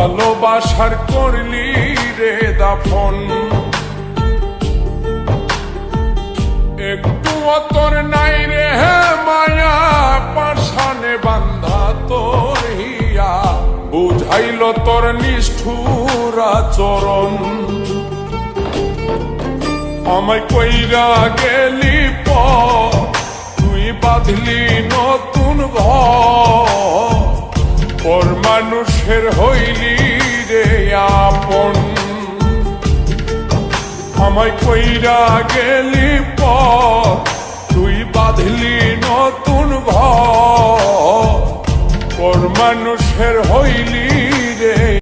ভালোবাসার করলি রে দাফন, একটু তোর নাই রে মায়া, পাশানে বান্ধা তোর হিয়া, বুঝাইল তোর নিষ্ঠুর আচরণ। আমায় কইরা গেলি তুই বাঁধলি নতুন ঘর, পর মানুষের হইলি রে আপন। আমায় কইরা গেলি তুই বাঁধলি নতুন ঘর, পর মানুষের হইলি